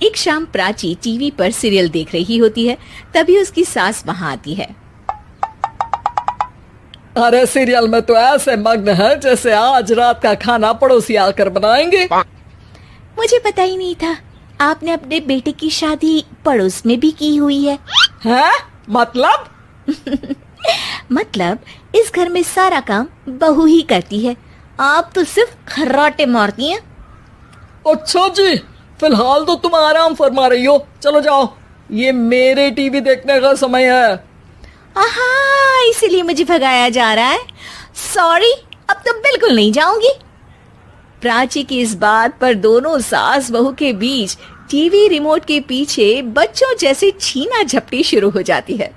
एक शाम प्राची टीवी पर सीरियल देख रही होती है। तभी उसकी सास वहां आती है। अरे सीरियल में तो ऐसे मग्न है जैसे आज रात का खाना पड़ोसी आकर बनाएंगे। मुझे पता ही नहीं था आपने अपने बेटे की शादी पड़ोस में भी की हुई है। हैं? मतलब? मतलब इस घर में सारा काम बहू ही करती है, आप तो सिर्फ खर्राटे मारती हैं। अच्छा जी, फिलहाल तो तुम आराम फरमा रही हो, चलो जाओ, ये मेरे टीवी देखने का समय है। आहा, इसीलिए मुझे भगाया जा रहा है। सॉरी, अब तो बिल्कुल नहीं जाऊंगी। प्राची की इस बात पर दोनों सास बहू के बीच टीवी रिमोट के पीछे बच्चों जैसे छीना झपटी शुरू हो जाती है,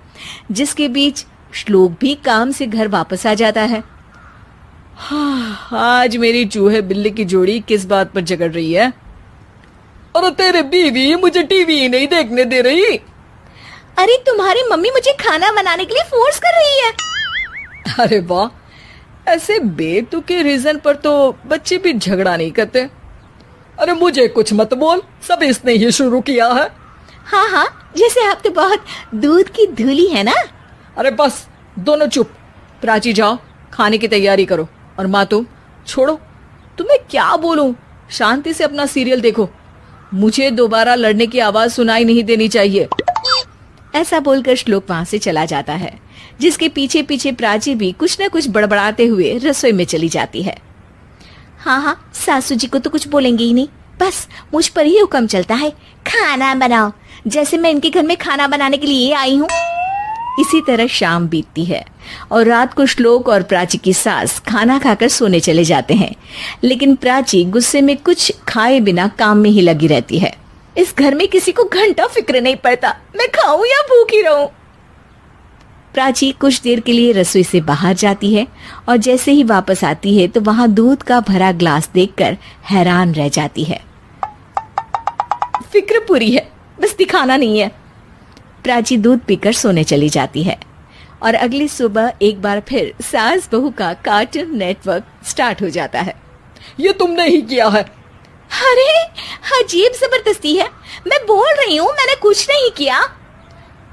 जिसके बीच श्लोक भी काम से घर वापस आ जाता है। आज मेरी चूहे बिल्ली की जोड़ी किस बात पर झगड़ रही है? अरे तेरे बीवी मुझे टीवी ही नहीं देखने दे रही। अरे तुम्हारी मम्मी मुझे खाना बनाने के लिए फोर्स कर रही है। अरे वाह, ऐसे बेतुके रीजन पर तो बच्चे भी झगड़ा नहीं करते। अरे मुझे कुछ मत बोल, सब इसने ही शुरू किया है। हाँ हाँ, जैसे आप तो बहुत दूध की धूली है ना। अरे बस, दोनों चुप। प्राची जाओ, खाने की तैयारी करो। और माँ तुम छोड़ो, तुम्हें क्या बोलूं, शांति से अपना सीरियल देखो, मुझे दोबारा लड़ने की आवाज सुनाई नहीं देनी चाहिए। ऐसा बोलकर श्लोक वहां से चला जाता है, जिसके पीछे पीछे प्राची भी कुछ न कुछ बड़बड़ाते हुए रसोई में चली जाती है। हाँ हाँ, सासू जी को तो कुछ बोलेंगे ही नहीं, बस मुझ पर ही हुक्म चलता है, खाना बनाओ, जैसे मैं इनके घर में खाना बनाने के लिए आई हूँ। इसी तरह शाम बीतती है और रात को श्लोक और प्राची की सास खाना खाकर सोने चले जाते हैं, लेकिन प्राची गुस्से में कुछ खाए बिना काम में ही लगी रहती है। इस घर में किसी को घंटा फिक्र नहीं पड़ता, मैं खाऊं या भूखी रहूं। प्राची कुछ देर के लिए रसोई से बाहर जाती है और जैसे ही वापस आती है तो वहां दूध का भरा ग्लास देखकर हैरान रह जाती है। फिक्र पूरी है, बस दिखाना नहीं है। प्राची दूध पीकर सोने चली जाती है और अगली सुबह एक बार फिर सास बहू का कार्टून नेटवर्क स्टार्ट हो जाता है। ये तुमने ही किया है। अरे अजीब जबरदस्ती है, मैं बोल रही हूँ मैंने कुछ नहीं किया।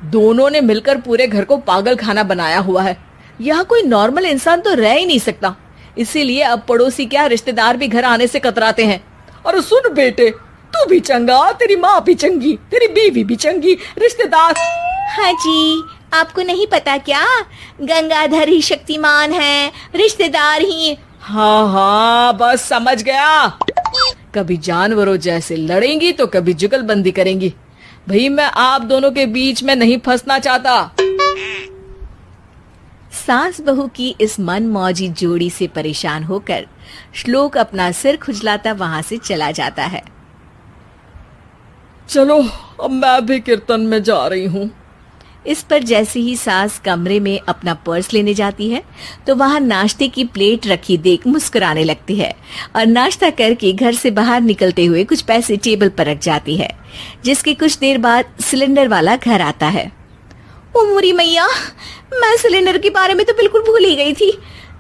दोनों ने मिलकर पूरे घर को पागल खाना बनाया हुआ है। यहाँ कोई नॉर्मल इंसान तो रह ही नहीं सकता, इसीलिए अब पड़ोसी क्या रिश्तेदार भी घर आने से कतराते हैं। और सुन बेटे, तू भी चंगा, तेरी माँ भी चंगी, तेरी बीवी भी चंगी, रिश्तेदार। हाँ जी, आपको नहीं पता क्या, गंगाधर ही शक्तिमान है, रिश्तेदार ही। हाँ हाँ, बस समझ गया। कभी जानवरों जैसे लड़ेंगी तो कभी जुगलबंदी करेंगी। भाई मैं आप दोनों के बीच में नहीं फंसना चाहता। सास बहू की इस मनमौजी जोड़ी से परेशान होकर श्लोक अपना सिर खुजलाता वहां से चला जाता है। चलो अब मैं भी कीर्तन में जा रही हूँ। इस पर जैसे ही सास कमरे में अपना पर्स लेने जाती है तो वहां नाश्ते की प्लेट रखी देख मुस्कुराने लगती है और नाश्ता करके घर से बाहर निकलते हुए कुछ पैसे टेबल पर रख जाती है, जिसके कुछ देर बाद सिलेंडर वाला घर आता है। ओ मुरी मैया, मैं सिलेंडर के बारे में तो बिल्कुल भूल ही गई थी।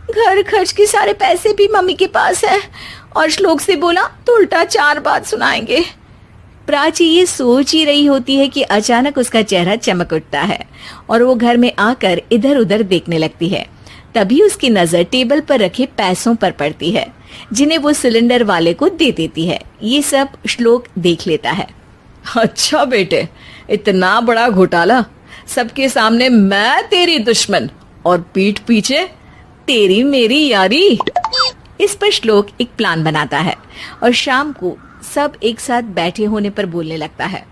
घर खर्च के सारे पैसे भी मम्मी के पास है और श्लोक से बोला तो उल्टा 4 बात सुनाएंगे। प्राची ये सोच ही रही होती है कि अचानक उसका चेहरा चमक उठता है और वो घर में आकर इधर उधर देखने लगती है। तभी उसकी नजर टेबल पर रखे पैसों पर पड़ती है, जिन्हें वो सिलेंडर वाले को दे देती है। ये सब श्लोक देख लेता है। अच्छा बेटे, इतना बड़ा घोटाला, सबके सामने मैं तेरी दुश्मन और पीठ पीछे तेरी मेरी यारी। इस पर श्लोक एक प्लान बनाता है और शाम को सब एक साथ बैठे होने पर बोलने लगता है।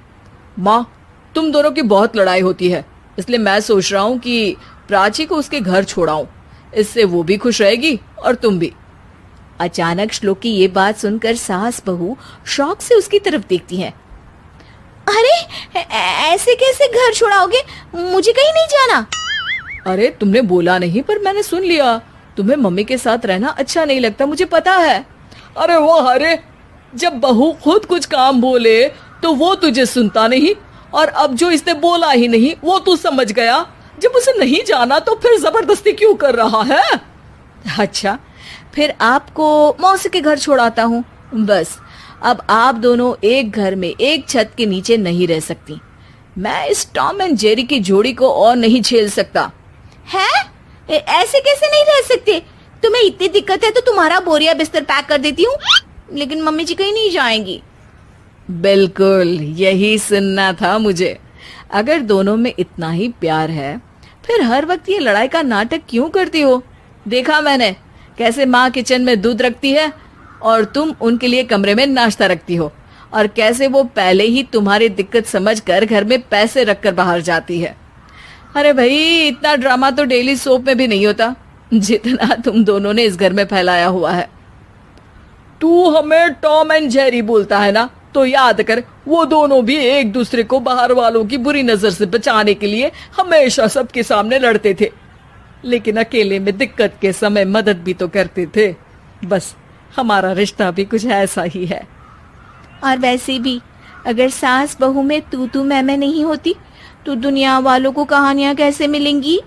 माँ, तुम दोनों की बहुत लड़ाई होती है, इसलिए मैं सोच रहा हूँ कि प्राची को उसके घर छोड़ाऊं, इससे वो भी खुश रहेगी और तुम भी। अचानक श्लोक की ये बात सुनकर सास बहू शौक से उसकी तरफ देखती है। अरे ऐसे कैसे घर छोड़ाओगे, मुझे कहीं नहीं जाना। अरे तुमने बोला नहीं पर मैंने सुन लिया, तुम्हें मम्मी के साथ रहना अच्छा नहीं लगता, मुझे पता है। अरे वाह, अरे जब बहू खुद कुछ काम बोले तो वो तुझे सुनता नहीं, और अब जो इसने बोला ही नहीं वो तू समझ गया। जब उसे नहीं जाना तो फिर जबरदस्ती क्यों कर रहा है? अच्छा, फिर आपको मौसी के घर छोड़ाता हूँ, बस अब आप दोनों एक घर में एक छत के नीचे नहीं रह सकती। मैं इस टॉम एंड जेरी की जोड़ी को और नहीं झेल सकता। है? ऐसे कैसे नहीं रह सकते? तुम्हें इतनी दिक्कत है तो तुम्हारा बोरिया बिस्तर पैक कर देती हूँ, लेकिन मम्मी जी कहीं नहीं जाएंगी। बिल्कुल यही सुनना था मुझे। अगर दोनों में इतना ही प्यार है फिर हर वक्त ये लड़ाई का नाटक क्यों करती हो? देखा मैंने कैसे माँ किचन में दूध रखती है और तुम उनके लिए कमरे में नाश्ता रखती हो, और कैसे वो पहले ही तुम्हारी दिक्कत समझकर घर में पैसे रखकर बाहर जाती है। अरे भाई, इतना ड्रामा तो डेली सोप में भी नहीं होता जितना तुम दोनों ने इस घर में फैलाया हुआ है। तू हमें टॉम एंड जेरी बोलता है ना, तो याद कर वो दोनों भी एक दूसरे को बाहर वालों की बुरी नजर से बचाने के लिए हमेशा सबके सामने लड़ते थे, लेकिन अकेले में दिक्कत के समय मदद भी तो करते थे। बस हमारा रिश्ता भी कुछ ऐसा ही है। और वैसे भी अगर सास बहू में तू मैं नहीं होती तो दुनिया वालों को कहानियां कैसे मिलेंगी?